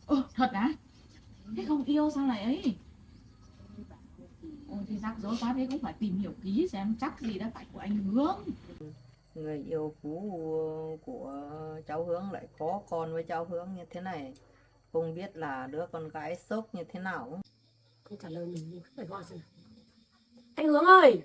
Thật á? Thế không yêu sao lại ấy? Ôi thì rắc rối quá, thế cũng phải tìm hiểu kỹ xem chắc gì đã phải của anh Hướng. Người yêu cũ của cháu Hướng lại có con với cháu Hướng như thế này, không biết là đứa con gái sốc như thế nào. Không trả lời mình phải gọi xem. Anh Hướng ơi.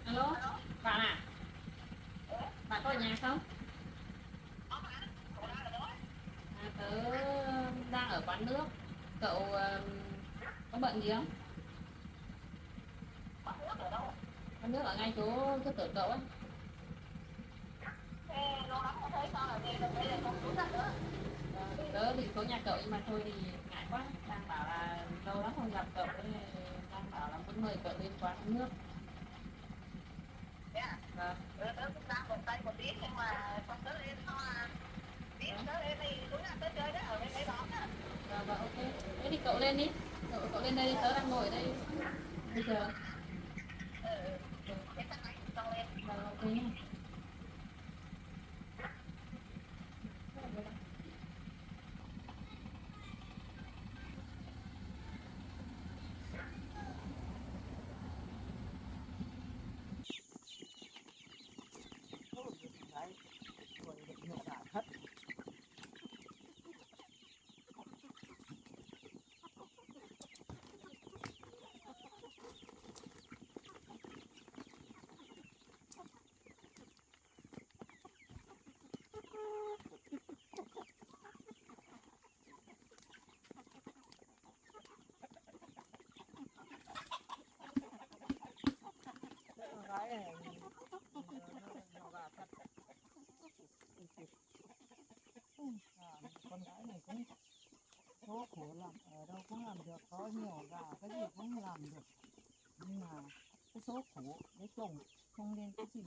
Alo, bạn à? Bạn có ở nhà không? Tớ đang ở quán nước. Cậu có bận gì không? Quán nước ở ngay chỗ chỗ cửa cậu ấy. Tớ thì có nhà cậu nhưng mà thôi thì ngại quá. Đang bảo là lâu lắm không gặp cậu nên đang bảo là muốn mời cậu lên quán nước. Vâng. Vâng, ok. Thế thì cậu lên đi. Cậu lên đây đi, tớ đang ngồi ở đây bây giờ. Vâng, ok nhá. Con gái này cũng số khổ lắm, ở đâu cũng làm được, có nhiều gà cái gì cũng làm được, nhưng mà cái số khổ với chồng không nên cái gì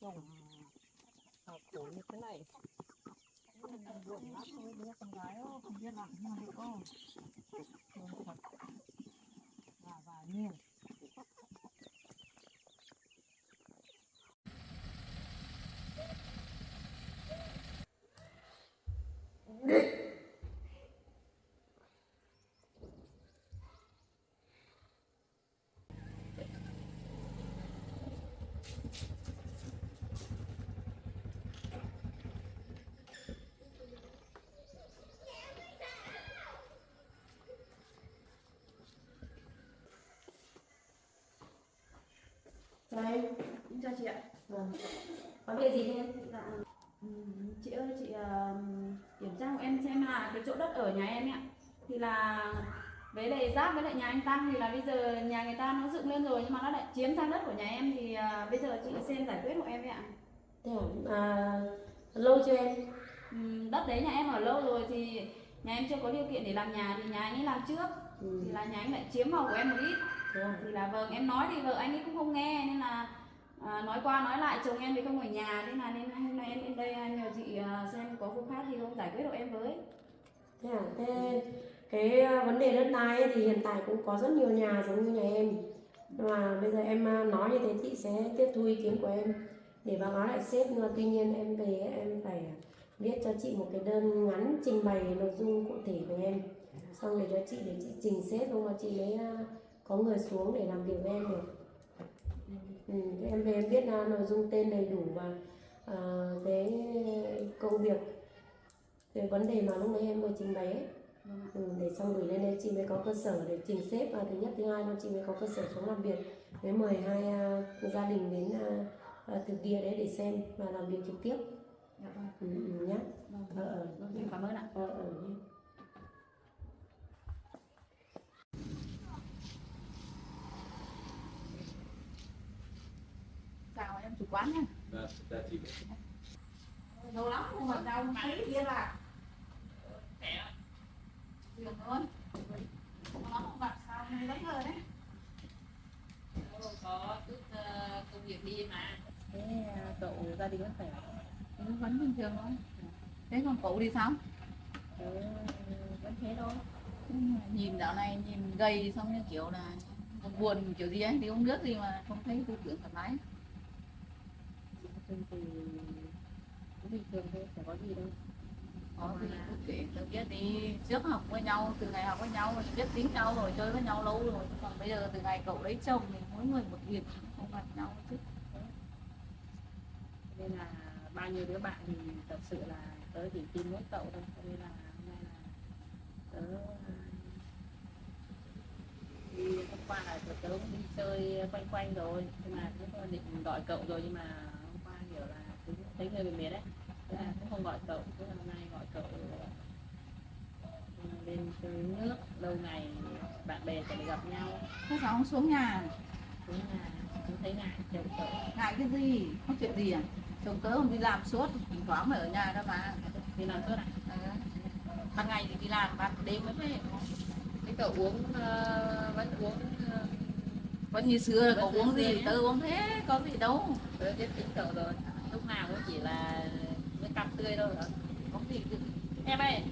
chồng khổ như thế này. Buồn lắm với đứa con gái không biết làm sao được đâu, thương thật và nhiều. chị ạ. Vâng. Có việc gì thế em? Dạ. Chị ơi, chị kiểm tra của em xem là cái chỗ đất ở nhà em ấy ạ. Thì là với lại giáp với lại nhà anh Tăng thì là bây giờ nhà người ta nó dựng lên rồi nhưng mà nó lại chiếm sang đất của nhà em thì bây giờ chị xem giải quyết của em ấy ạ. Thế à, lâu chưa em? Đất đấy nhà em ở lâu rồi thì nhà em chưa có điều kiện để làm nhà thì nhà anh ấy làm trước. Thì là nhà anh lại chiếm vào của em một ít. Thì là vâng, em nói thì vợ anh ấy cũng không nghe nên là nói qua nói lại chồng em thì không ở nhà nên là nên hôm nay em lên đây nhờ chị xem có phương pháp gì không giải quyết hộ em với. Thế à, thế cái vấn đề đất đai ấy thì hiện tại cũng có rất nhiều nhà giống như nhà em. Nhưng mà bây giờ em nói như thế chị sẽ tiếp thu ý kiến của em để báo cáo lại sếp, nhưng mà tuy nhiên em về em phải viết cho chị một cái đơn ngắn trình bày nội dung cụ thể với em, xong để chị trình sếp không mà chị mới có người xuống để làm việc với em được. Thế em về em viết nội dung tên đầy đủ và cái công việc, cái vấn đề mà lúc nãy em vừa trình bày ấy. Để xong gửi lên đây chị mới có cơ sở để trình sếp, và thứ nhất thứ hai là chị mới có cơ sở xuống làm việc, mới mời hai gia đình đến thực địa đấy để xem và làm việc trực tiếp. Dạ vâng. Nhé. Vâng, em cảm ơn ạ. Nhé. Chào em chủ quán nha. Dạ chị. Lâu lắm không gặp nhau mấy kia là Được luôn. Lâu lắm không gặp sao nay lấy hơi đấy. Có chút công việc đi mà. Thế cậu gia đình vẫn khỏe? Vẫn bình thường thôi. Thế còn cậu đi sao? Vẫn thế thôi. Nhìn dạo này nhìn gầy xong như kiểu là buồn kiểu gì ấy thì không biết gì mà không thấy tư tưởng thoải mái. Chung thì cũng bình thường thôi, chẳng có gì đâu. Có gì cứ kể tớ biết đi, trước học với nhau, từ ngày học với nhau thì biết tính nhau rồi, chơi với nhau lâu rồi. Còn bây giờ từ ngày cậu lấy chồng thì mỗi người một việc, không gặp nhau chứ. Nên là bao nhiêu đứa bạn thì thật sự là tớ chỉ tìm mỗi cậu thôi. Cho nên là hôm nay là tớ đi hôm qua là tớ cũng đi chơi quanh quanh rồi, nhưng mà cũng định gọi cậu rồi, nhưng mà hôm qua hiểu là cũng thấy hơi bị mệt đấy, thế là cũng không gọi cậu. Thế là hôm nay gọi cậu lên chơi nước, lâu ngày bạn bè sẽ được gặp nhau. Thế sao không xuống nhà? Cũng là cũng thấy ngại chồng cậu. Ngại cái gì? Không chuyện gì à? Chồng tớ không đi làm suốt, thỉnh thoảng phải ở nhà đâu mà. Đi làm suốt à? Ban ngày thì đi làm, ban đêm mới về. Thế cậu uống vẫn uống Vẫn như xưa, cậu uống gì? Nhé. Tớ uống thế, có gì đâu. Tớ biết tính cậu rồi, lúc nào cũng chỉ là nước cam tươi thôi hả? Có gì cứ... Em ơi,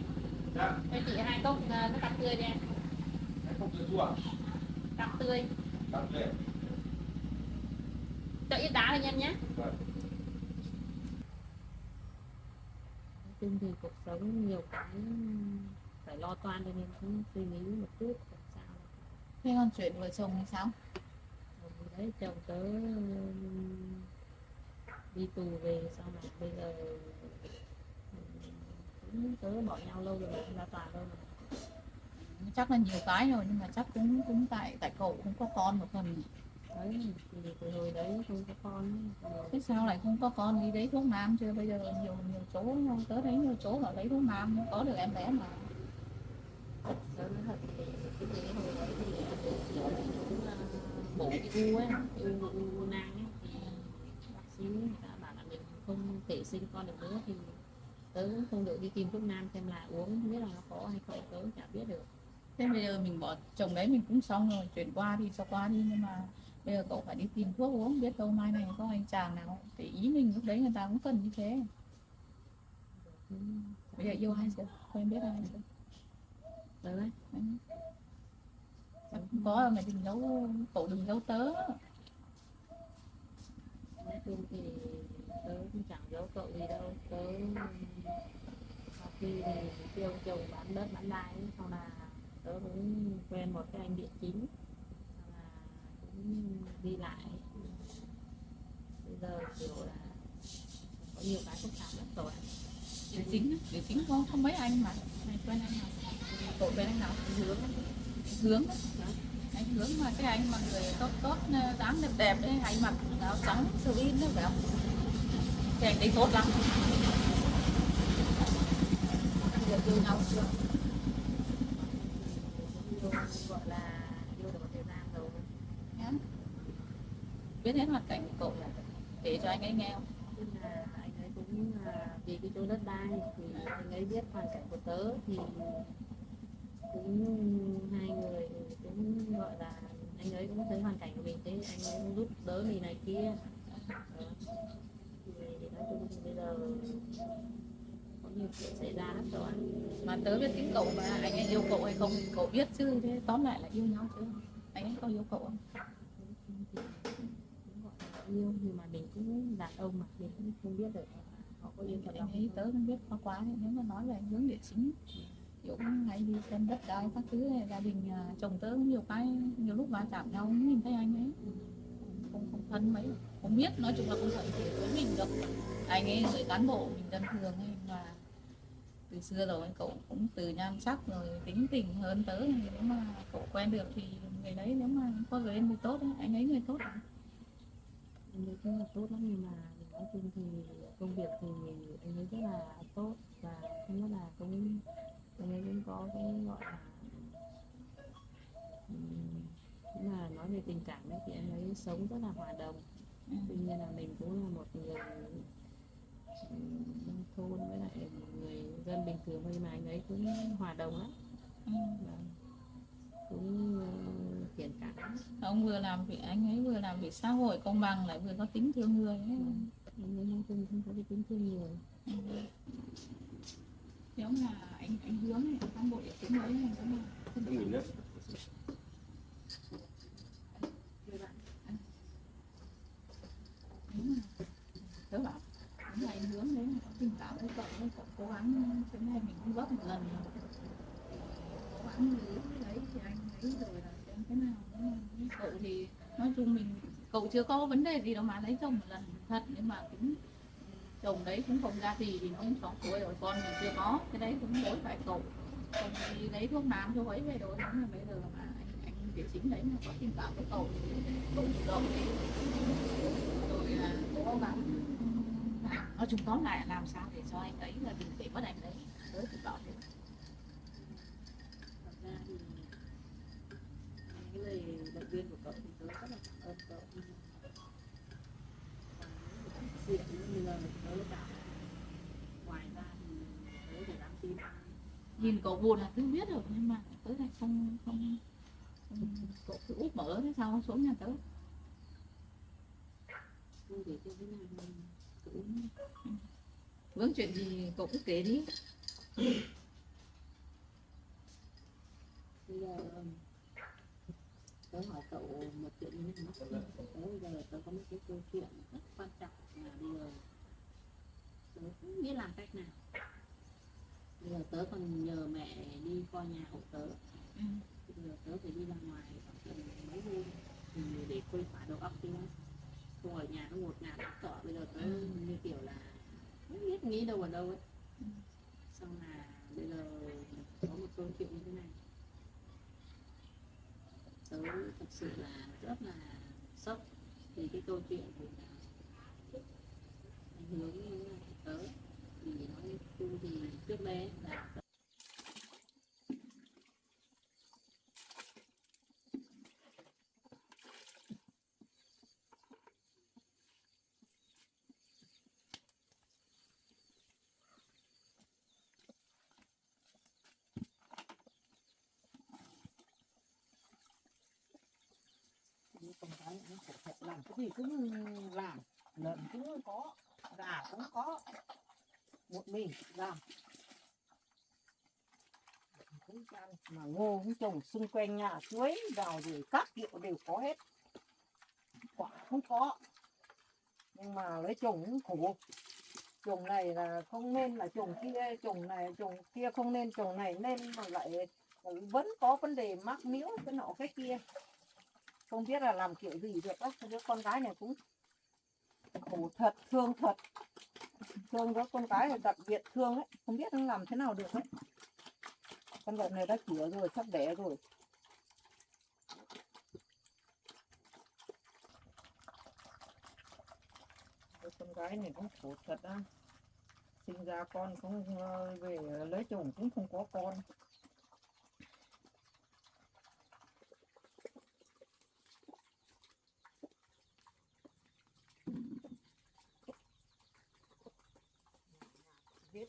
Dạ. cho chị 2 cốc nước cam tươi đi em. Không chứa chua. Cam tươi, Cam tươi. cho ít đá lên em nhé. Vâng. Nói chung thì cuộc sống nhiều cái phải lo toan, cho nên cũng suy nghĩ một chút làm sao. Thế còn chuyện vợ chồng thì sao? Đấy, chồng tớ đi tù về, sau này bây giờ cũng tớ bỏ nhau lâu rồi, không ra tòa đâu mà. Chắc là nhiều cái rồi nhưng mà chắc cũng tại cậu cũng có con một phần. Đấy thì từ hồi đấy không có con rồi. Thế sao lại không có con, đi lấy thuốc nam chưa? Bây giờ nhiều chỗ tớ thấy nhiều chỗ là lấy thuốc nam có được em bé mà. Tớ nói thật thì cái gì hồi đấy thì cũng bổ cái u ấy, u nang ấy, thì bác sĩ người ta bảo là mình không thể sinh con được nữa, thì tớ cũng không được đi tìm thuốc nam xem là uống không biết là nó có hay không, tớ cũng chả biết được. Thế bây giờ mình bỏ chồng đấy mình cũng xong rồi, chuyển qua đi cho qua đi, nhưng mà bây giờ cậu phải đi tìm thuốc uống, biết đâu mai này có anh chàng nào thì ý mình lúc đấy người ta cũng cần như thế. Bây giờ yêu ai chưa? Quen biết ai chưa? Tớ ấy, Chắc không có, mày đừng giấu, cậu đừng giấu tớ. nói chung thì tớ cũng chẳng giấu cậu gì đâu. Tớ sau khi thì kêu chồng bán đất bán đai ấy, sau là tớ cũng quen một cái anh địa chính, sau là cũng đi lại. Bây giờ kiểu là có nhiều cái phức tạp lắm rồi. Địa chính không mấy anh mà. Mày quen anh nào? Cậu quen anh nào? Hướng Hướng. đó. Anh hướng mà cái anh mà người tốt tốt dáng đẹp đẹp đấy, hay mặc áo trắng sơ vin đó phải không? Cái anh đấy tốt lắm. Anh được yêu nhau chưa? Yêu gọi là yêu được một thời gian rồi. Nhá. Biết hết hoàn cảnh của cậu là kể cho anh ấy nghe không? Tức là anh ấy cũng vì cái chỗ đất đai thì anh ấy biết hoàn cảnh của tớ thì cũng hai người cũng gọi là anh ấy cũng thấy hoàn cảnh của mình thế anh ấy cũng giúp đỡ mình này kia. Thì nói chung thì bây giờ có nhiều chuyện xảy ra lắm rồi mà tớ biết tính cậu mà anh ấy yêu cậu hay không thì cậu biết chứ, thế tóm lại là yêu nhau chứ anh ấy có yêu cậu không? Cũng gọi là yêu nhưng mà mình cũng đàn ông mà mình cũng không biết được họ có yêu thật không. Anh ấy tớ không biết quá quá nếu mà nói về hướng địa chính kiểu hay đi xem đất đai các thứ này, gia đình chồng tớ nhiều cái nhiều lúc va chạm nhau nhìn thấy anh ấy không thân mấy, không biết, nói chung là không thân thì với mình được. Anh ấy người cán bộ mình dân thường ấy mà từ xưa rồi cậu cũng từ nhan sắc rồi tính tình hơn tớ, nếu mà cậu quen được thì người đấy nếu mà có người thì tốt đấy, anh ấy người tốt à? Anh ấy rất là tốt lắm nhưng mà nói chung thì công việc thì anh ấy rất là tốt và không biết là cũng anh ấy cũng có cái gọi là cũng là nói về tình cảm ấy, thì anh ấy sống rất là hòa đồng. Tuy nhiên là mình cũng là một người nông thôn với lại một người dân bình thường thôi mà anh ấy cũng hòa đồng lắm. Cũng thiện cảm. Ông vừa làm việc anh ấy vừa làm việc xã hội công bằng lại vừa có tính thương người ấy. Anh ấy nói chung không có cái tính thương người. Nếu mà anh hướng này cán bộ địa chính ấy này cũng là không Không nhìn nữa. tớ bảo đúng là anh hướng đấy có tình cảm với cậu cố gắng thế này mình cũng góp một lần cố gắng lấy thì anh ấy rồi là xem thế nào. Cậu thì nói chung mình cậu chưa có vấn đề gì đâu mà lấy chồng một lần thật, nhưng mà cũng chồng đấy cũng không ra gì thì nó cũng 6 tuổi rồi, con mình chưa có, cái đấy cũng lỗi phải cậu. Chồng thì lấy thuốc nam cho ấy về rồi, đúng là bây giờ mà anh địa chính đấy mà có tình cảm với cậu thì cậu chủ động đi rồi là cố gắng. Nói chung tóm lại làm sao để cho anh ấy là đừng để mất anh đấy, tớ thì bảo thế. Thật ra thì cái lời động viên của cậu thì tớ rất là cảm ơn cậu. Chuyện bây giờ tớ bảo ngoài ra thì tớ phải dám tin. Nhìn cậu buồn là tớ biết rồi nhưng mà tớ lại không cậu cứ úp mở thế sao xuống nhà tớ. Không để cho cái này cũng vướng chuyện gì cậu cứ kể đi. Bây giờ tớ hỏi cậu một chuyện như thế này. Bây giờ tớ có một cái câu chuyện rất quan trọng là bây giờ tớ không biết làm cách nào. Bây giờ tớ còn nhờ mẹ đi coi nhà hộ tớ. Bây giờ tớ phải đi ra ngoài khoảng mấy hôm thì để khuây khỏa đầu óc đi. Không ở nhà nó ngột ngạt sợ bây giờ tớ như kiểu là không biết nghĩ đâu ở đâu ấy. Xong là bây giờ có một câu chuyện như thế này, tớ thật sự là rất là sốc vì cái câu chuyện của anh hướng như thế này tớ. Thì nói chung thì trước đây là con cái nó khổ thật, làm cái gì cũng làm, lợn cũng có, gà cũng có, một mình làm cũng ăn, mà ngô cũng trồng xung quanh nhà chuối vào rồi các kiểu đều có hết, quả không có, nhưng mà lấy trồng cũng khổ. Trồng này là không nên là trồng kia, trồng này trồng kia không nên, trồng này nên mà lại vẫn có vấn đề mắc miếu cái nọ cái kia, không biết là làm kiểu gì được á. Đứa con gái này cũng khổ thật, thương thật, thương đứa con gái này đặc biệt thương ấy, không biết nó làm thế nào được ấy. Con lợn này đã chữa rồi, sắp đẻ rồi, con gái này cũng khổ thật á, sinh ra con cũng về lấy chồng cũng không có con. Hết.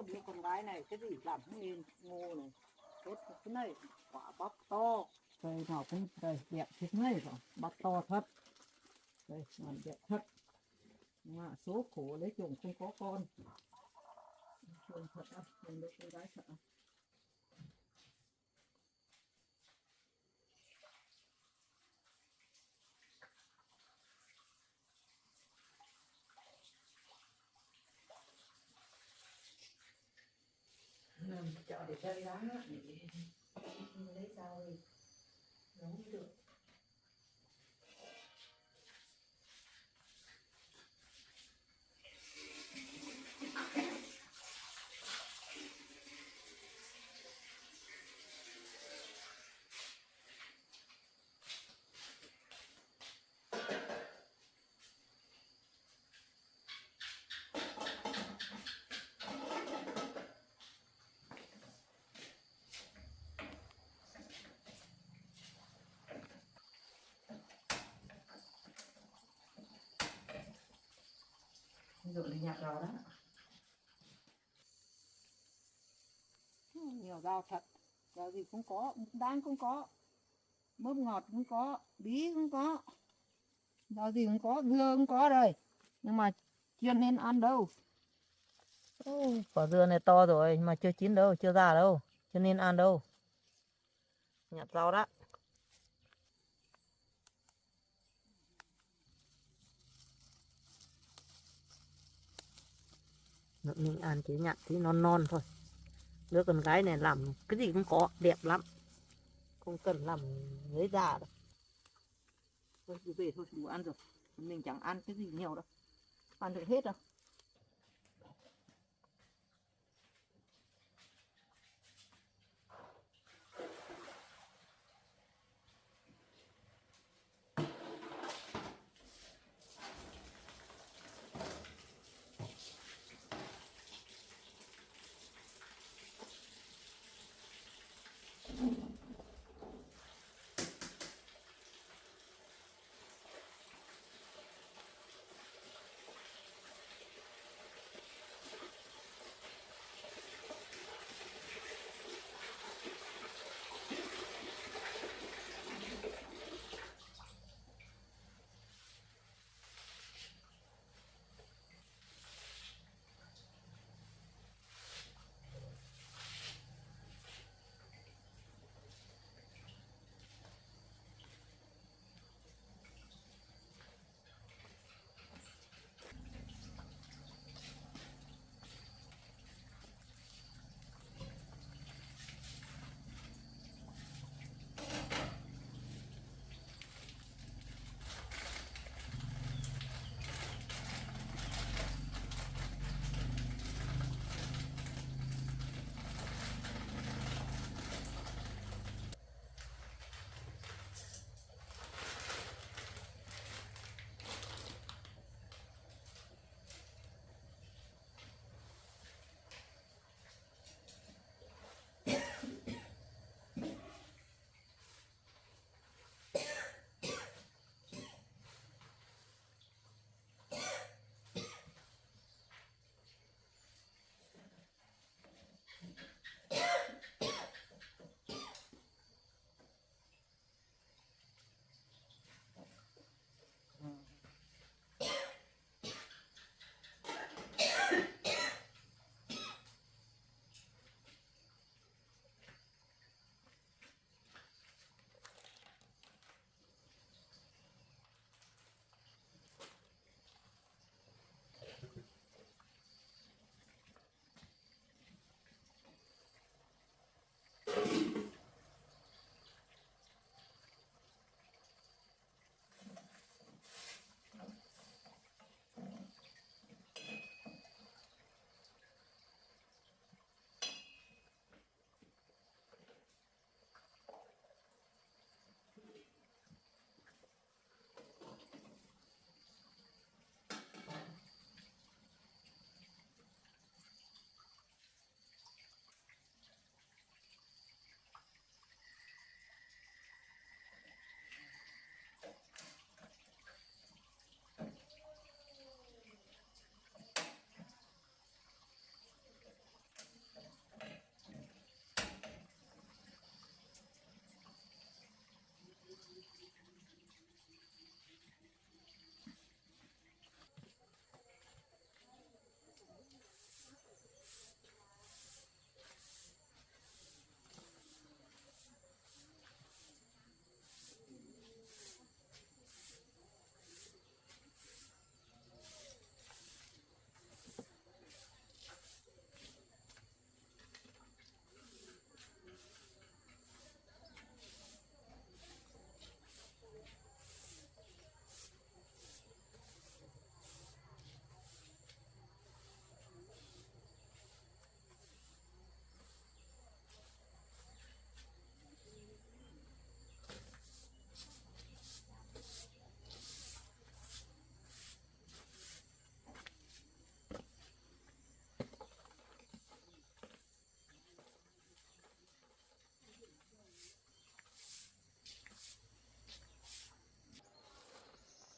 Đứa con gái này cái gì làm cũng nên ngô này tốt cái này quả bắp to cây nào cũng đây đẹp thế này rồi bắp to thật đây làm đẹp thật mà số khổ lấy chồng không có con thương thật á mình đứa con gái thật á. Chợ để chơi giá để lấy rau thì nấu mới được. Rồi đi nhặt rau đó. Nhiều rau thật, rau gì cũng có, đan cũng có, mướp ngọt cũng có, bí cũng có, rau gì cũng có, dưa cũng có đây, nhưng mà chưa nên ăn đâu. Quả dưa này to rồi mà chưa chín đâu, chưa già đâu, chưa nên ăn đâu. Nhặt rau đó. Mình ăn chỉ nhặt tí non non thôi. Đứa con gái này làm cái gì cũng có, đẹp lắm. Không cần làm lấy già đâu. Thôi cứ về thôi, đủ ăn rồi, mình chẳng ăn cái gì nhiều đâu, ăn được hết đâu.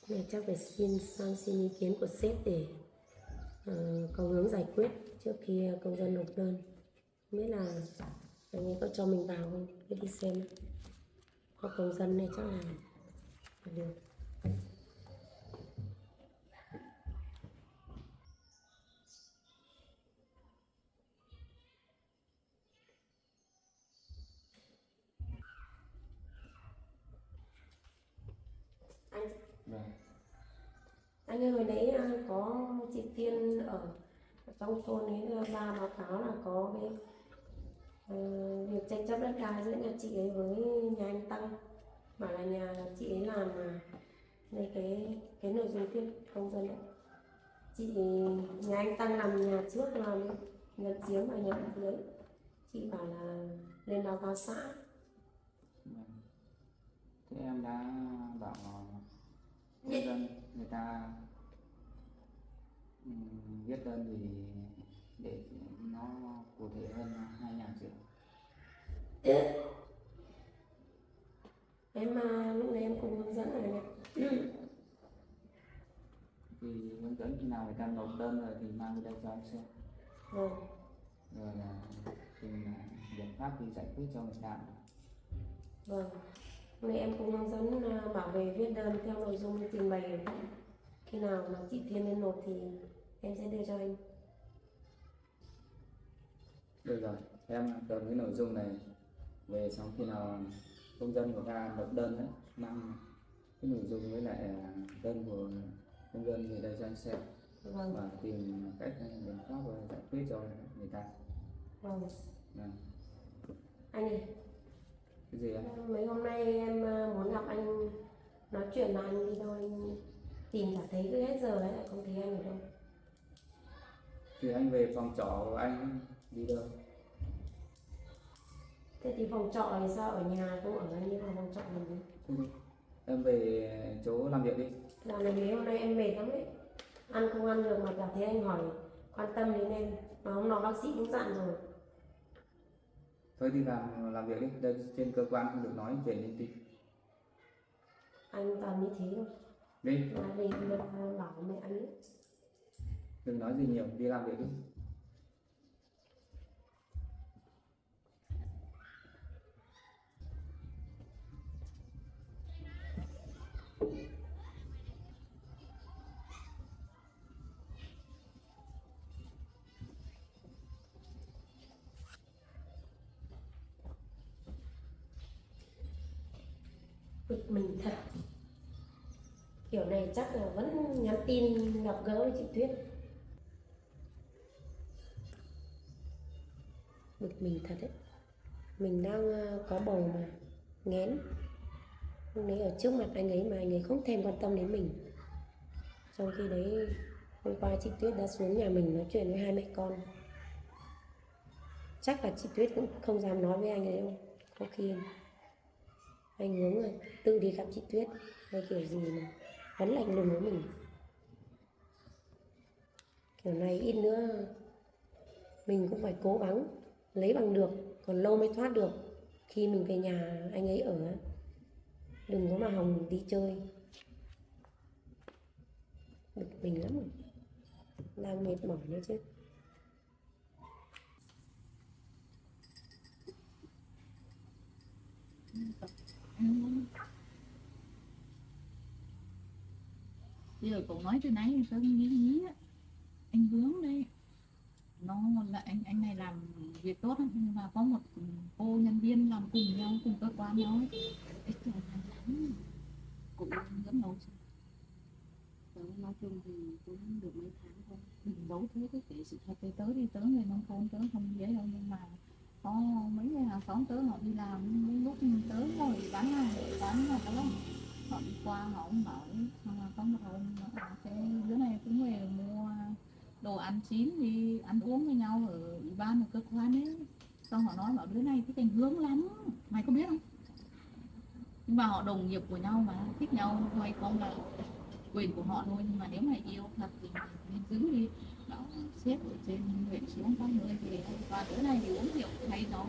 Này chắc phải xin ý kiến của sếp để có hướng giải quyết trước khi công dân nộp đơn. Không biết là anh ấy có cho mình vào không? Cứ đi xem. Có công dân này chắc là được. Vâng. Anh ơi, hồi đấy có chị Tiên ở trong thôn ấy ra báo cáo là có cái việc tranh chấp đất đai giữa nhà chị ấy với nhà anh Tăng, bảo là nhà chị ấy làm mà đây cái nội dung tiếp công dân đấy. Nhà anh Tăng làm nhà trước làm nhận chiếm và nhận dưới, chị bảo là lên báo cáo xã. Thế em đã bảo công dân người ta viết đơn thì để nó cụ thể hơn 2 nhà chưa? Em lúc đấy em cùng hướng dẫn rồi này. Thì hướng dẫn khi nào người ta nộp đơn rồi thì mang đi đây cho anh xem. Vâng. Rồi là tìm biện pháp đi giải quyết cho người ta. Vâng. Hôm nay em cũng hướng dẫn bảo về viết đơn theo nội dung trình bày. Khi nào mà chị Thiên lên nộp thì em sẽ đưa cho anh. Được rồi, em cần cái nội dung này về, xong khi nào công dân của ta nộp đơn đấy, mang cái nội dung với lại đơn của công dân về đây cho anh xem. Vâng. Và tìm cách biện pháp giải quyết cho người ta. Vâng. Vâng. Anh ơi, Cái gì ạ? mấy hôm nay em muốn gặp anh nói chuyện mà anh đi đâu, anh tìm cả thấy cứ hết giờ đấy lại không thấy anh ở đâu. Thì anh về phòng trọ của anh đi đâu? Thế thì phòng trọ thì sao, ở nhà cũng ở anh đi vào phòng trọ mình đi. Em về chỗ làm việc đi. Dạo này mấy hôm nay em mệt lắm đấy, ăn không ăn được mà cảm thấy anh hỏi quan tâm đến em, mà hôm nọ bác sĩ cũng dặn rồi. Thôi đi làm việc đi, đây trên cơ quan không được nói chuyện linh tinh. Anh toàn như thế thôi. Đi, Mà về bảo mẹ anh ấy. đừng nói gì nhiều, đi làm việc đi. Bực mình thật. Kiểu này chắc là vẫn nhắn tin gặp gỡ với chị Tuyết. Bực mình thật đấy. Mình đang có bầu mà nghén. Hôm đấy ở trước mặt anh ấy mà anh ấy không thèm quan tâm đến mình. Trong khi đấy hôm qua chị Tuyết đã xuống nhà mình nói chuyện với hai mẹ con. Chắc là chị Tuyết cũng không dám nói với anh ấy đâu. Có khi anh hướng là tự đi gặp chị Tuyết hay kiểu gì mà vẫn lạnh lùng với mình. Kiểu này ít nữa mình cũng phải cố gắng lấy bằng được, còn lâu mới thoát được. Khi mình về nhà anh ấy ở, đừng có mà hòng đi chơi. Bực mình lắm rồi, đang mệt mỏi nữa chứ. Bây giờ cậu nói từ nãy thì tớ nghĩ á, anh Hướng đây nó là anh này làm việc tốt lắm, nhưng mà có một cô nhân viên làm cùng nhau, cùng cơ quan nhau ấy, ít là lắm cũng rất lâu. Tớ nói chung thì cũng được mấy tháng thôi, đừng giấu thế cái kể sự thật. Tớ đi, tớ người nông thôn tớ không dễ đâu, nhưng mà có mấy người hàng xóm tớ họ đi làm, lúc tớ ngồi bán hàng là tớ họ đi qua họ cũng bảo mà có một hôm cái đứa này cũng về mua đồ ăn chín đi ăn uống với nhau ở ủy ban, ở cơ quan ấy, xong họ nói bảo đứa này thích anh Hướng lắm, mày có biết không? Nhưng mà họ đồng nghiệp của nhau mà, thích nhau hay không là quyền của họ thôi, nhưng mà nếu mày yêu thật thì nên giữ đi. Đó, xếp ở trên huyện xuống có người thì và đứa này thì uống rượu hay nó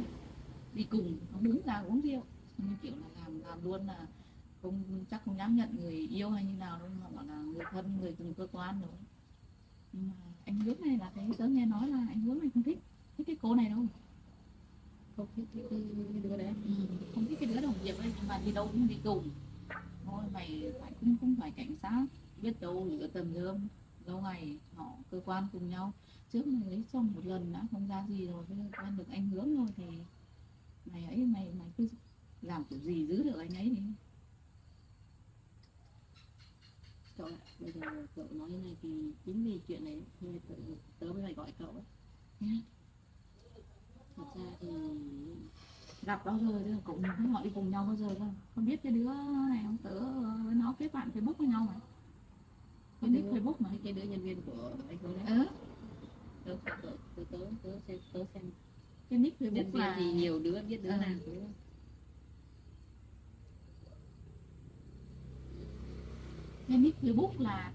đi cùng, nó đứng ra uống rượu như kiểu là làm luôn là chắc không dám nhận người yêu hay như nào đâu, mà bảo là người thân, người cùng cơ quan rồi. Nhưng mà anh Hướng này là thấy tớ nghe nói là anh Hướng này không thích cái cô này đâu, không thích cái đứa đấy. Không thích cái đứa đồng nghiệp ấy, nhưng mà đi đâu cũng đi cùng thôi. Mày phải cũng phải cảnh giác, biết đâu lửa tầm gươm lâu ngày họ cơ quan cùng nhau. Trước mày lấy chồng một lần đã không ra gì rồi, bây giờ quen được anh Hướng rồi thì mày cứ làm kiểu gì giữ được anh ấy đi. Cậu ạ, bây giờ cậu nói như này thì chính vì chuyện này nên tớ mới phải gọi cậu ấy. Thật ra thì gặp bao giờ chứ cậu nhìn thấy họ đi cùng nhau bao giờ không? Không biết cái đứa này không? Tớ với nó kết bạn Facebook với nhau mà. Cái nick Facebook mà. Cái đứa nhân viên của anh Hướng đấy. Tớ xem. Cái nick Facebook nhân viên là thì nhiều đứa biết đứa nào đúng không? Cái nick Facebook là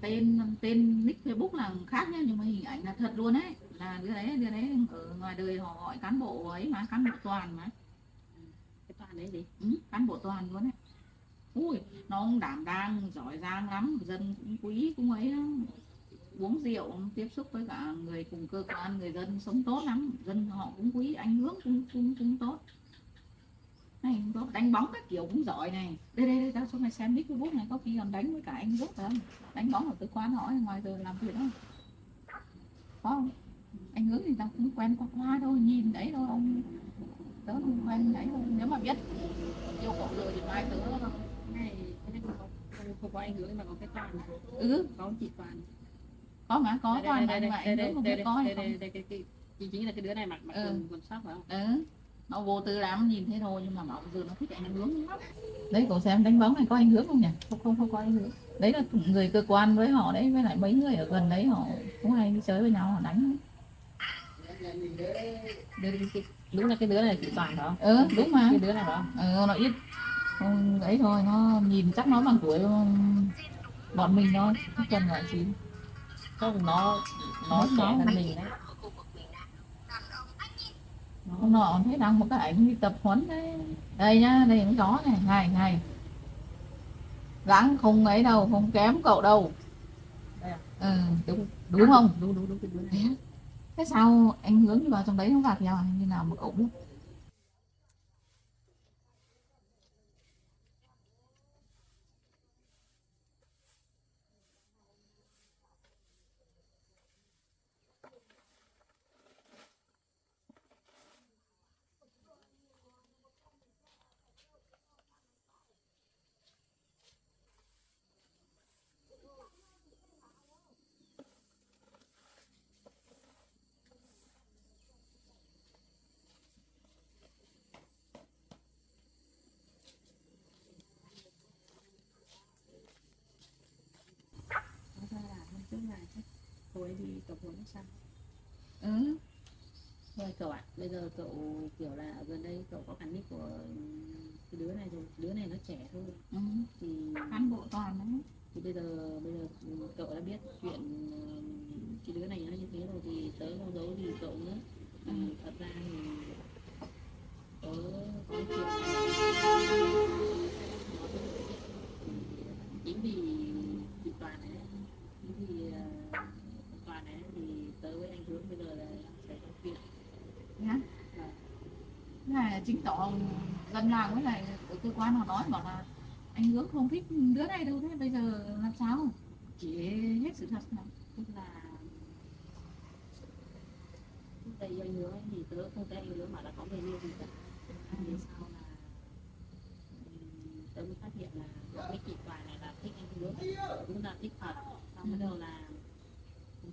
tên nick Facebook là khác nha, nhưng mà hình ảnh là thật luôn ấy, là đứa đấy ở ngoài đời họ gọi cán bộ ấy mà, cán bộ toàn mà. Cái toàn đấy gì? Cán bộ toàn luôn ấy. Ui, nó cũng đảm đang giỏi giang lắm, dân cũng quý cũng ấy lắm. Uống rượu tiếp xúc với cả người cùng cơ quan, người dân sống tốt lắm, dân họ cũng quý, anh Hướng cũng tốt. Này, đánh bóng các kiểu cũng giỏi này. Đây tao cho mày xem nick Facebook này, có khi còn đánh với cả anh Quốc phải không? Đánh bóng ở cơ quan hỏi ngoài giờ làm việc đó. Có không? Anh Hướng thì tao cũng quen qua thôi, nhìn đấy thôi, ông tớ không quen đấy thôi. Nếu mà biết yêu cậu rồi thì mai tớ này không có anh Hướng mà có cái Toàn. Có chị Toàn. Có mà có Toàn mà anh Hướng không biết có hay không? Đây chính là cái đứa này mặc quần sóc phải không? Nó vô tư lắm, nhìn thế thôi nhưng mà bảo giờ nó thích anh Hướng lắm. Đấy cậu xem đánh bóng này có anh Hướng không nhỉ? Không có anh Hướng. Đấy là người cơ quan với họ đấy, với lại mấy người ở gần đấy họ cũng hay đi chơi với nhau, họ đánh. Đúng là cái đứa này chị Toàn đó. Đúng mà. Cái đứa này đó. Nó ít không ấy thôi, nó nhìn chắc nó bằng tuổi bọn mình thôi, không cần gọi gì. Không, nó trẻ hơn mình đấy. Hôm nọ thấy đăng một cái ảnh đi tập huấn đấy. Đây nhá, đây cũng có này, này. Dáng không ấy đâu, không kém cậu đâu. Đúng không? Đúng cái đứa này. Thế sao anh Hướng đi vào trong đấy không vào theo như nào mà cậu biết? Cô ấy đi tập huấn xong. Thôi cậu ạ, bây giờ cậu kiểu là ở gần đây cậu có cả nick của cái đứa này rồi, đứa này nó trẻ thôi. Thì cán bộ toàn đấy. Thì bây giờ cậu đã biết chuyện cái đứa này nó như thế rồi thì tớ không giấu gì cậu nữa. Thật ra thì tớ có chuyện chính vì chị Toàn này, chính vì Toàn này thì tớ với anh Hướng bây giờ là xảy ra chuyện nhá. Là chính tỏ dân làng với lại ở cơ quan họ nói bảo là anh Hướng không thích đứa này đâu, thế bây giờ làm sao? Chỉ hết sự thật này, tức là trước đây anh Hướng thì tớ không thấy anh Hướng mà là có người yêu gì cả. Vì sau là tớ mới phát hiện là cái chị Toàn này là thích anh Hướng, cũng là thích thật. Xong bắt đầu là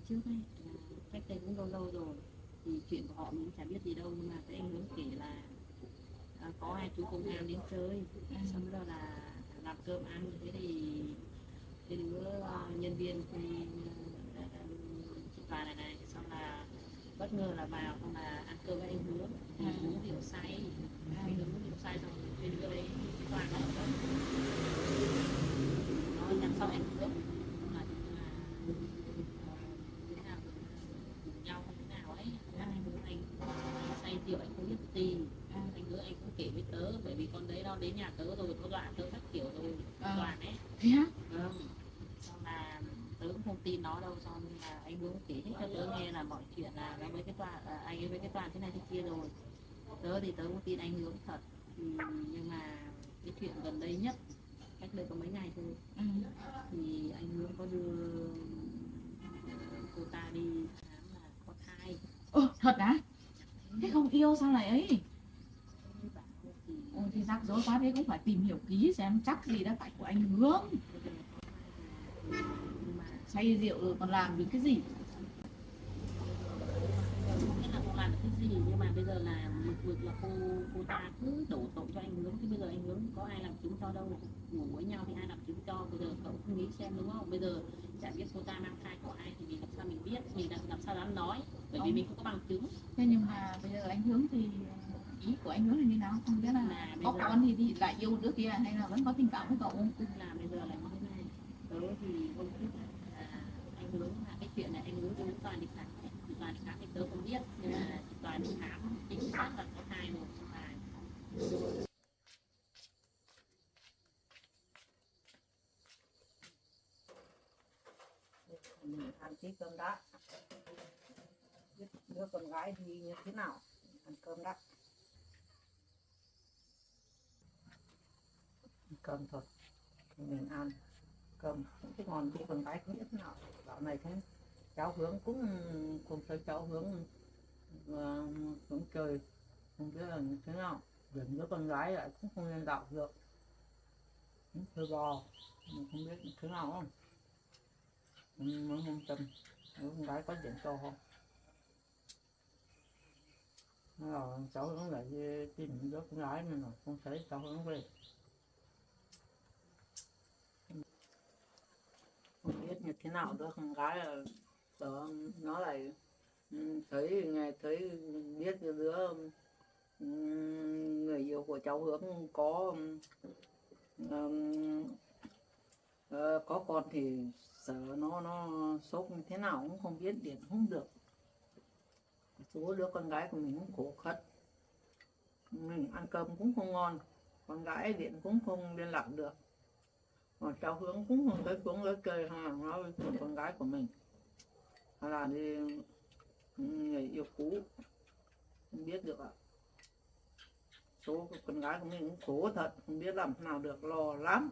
trước ấy, là cách đây cũng lâu rồi thì chuyện của họ mình cũng chả biết gì đâu, nhưng mà cái anh Hướng kể là có hai chú công an đến chơi, xong rồi là làm cơm ăn, thế thì cái đứa nhân viên thì chị Toàn này xong là bất ngờ là vào, xong là ăn cơm với anh Hướng thì uống rượu say, anh Hướng uống rượu say xong cái đứa đấy chị Toàn nó nhằm sau anh Hướng là thế nào cùng nhau không thế nào ấy, anh Hướng anh say rượu anh không biết gì. Anh Hướng anh cũng kể với tớ, bởi vì con đấy nó đến nhà tớ rồi, nó dọa tớ các kiểu rồi. Toàn ấy. Thế á? Xong là tớ cũng không tin nó đâu, xong là anh Hướng kể hết cho tớ nghe là mọi chuyện là nó với cái Toàn, anh ấy với cái Toàn thế này thế kia rồi. Tớ thì tớ cũng tin anh Hướng thật. Nhưng mà cái chuyện gần đây nhất, cách đây có mấy ngày thôi, thì anh Hướng có đưa cô ta đi khám là có thai. Thật á? Thế không yêu sao lại ấy? Thế bảo thì Ôi thì rắc rối quá, thế cũng phải tìm hiểu kỹ xem chắc gì đã phải của anh Hướng. nhưng mà Say rượu rồi còn làm được cái gì? không biết là không làm được cái gì, nhưng mà bây giờ là mực là cô ta cứ đổ tội cho anh Hướng. Thì bây giờ anh Hướng có ai làm chứng cho đâu, ngủ với nhau thì ai làm chứng cho? Bây giờ cậu cứ nghĩ xem, đúng không? Bây giờ chả biết cô ta mang thai của ai thì mình làm sao mình biết, mình làm sao dám nói, bởi vì mình không có bằng chứng. Thế nhưng mà bây giờ anh Hướng thì ý của anh Hướng là như nào? Không biết là có con thì lại yêu đứa kia hay là vẫn có tình cảm với cậu không? Tức là bây giờ là như thế này, tớ thì không biết là anh Hướng là cái chuyện này anh Hướng đưa Toàn đi khám, Toàn đi khám thì tớ không biết, nhưng mà Toàn đi khám chính xác là có thai rồi. Mình ăn tí cơm đã. Đứa con gái thì như thế nào? Ăn cơm đã. Ăn cơm thôi. Mình ăn cơm cũng cái ngon thì con gái không biết thế nào. Dạo này thấy cháu Hướng cũng cùng thấy cháu Hướng cũng chơi không biết là như thế nào. Gần đứa con gái lại cũng không liên lạc được. Cũng hơi bò. Mình không biết như thế nào không. Mới không tâm đứa con gái có điện cho không. Nó cháu Hướng lại tìm đứa con gái nên là không thấy cháu Hướng về. Không biết như thế nào đứa con gái là đó, nó lại thấy nghe thấy biết cái đứa người yêu của cháu Hướng có con thì sợ nó sốc như thế nào cũng không biết, điện không được. Số đứa con gái của mình cũng khổ khất, mình ăn cơm cũng không ngon, con gái điện cũng không liên lạc được, mà cháu Hướng cũng không thấy xuống tới chơi hay là nói với con gái của mình hay là đi người yêu cũ, không biết được ạ. Số con gái của mình cũng khổ thật, không biết làm thế nào được, lo lắm.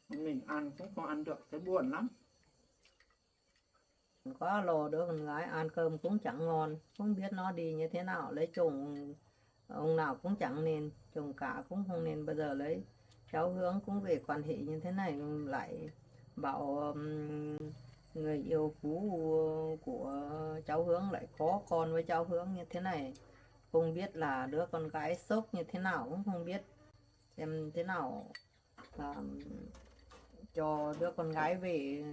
Mình ăn cũng không ăn được, thấy buồn lắm. Quá lo đứa con gái ăn cơm cũng chẳng ngon, không biết nó đi như thế nào, lấy chồng ông nào cũng chẳng nên, chồng cả cũng không nên, bây giờ lấy cháu Hướng cũng về quan hệ như thế này lại bảo người yêu cũ của cháu Hướng lại có con với cháu Hướng như thế này, không biết là đứa con gái sốc như thế nào cũng không biết, xem thế nào cho đứa con gái về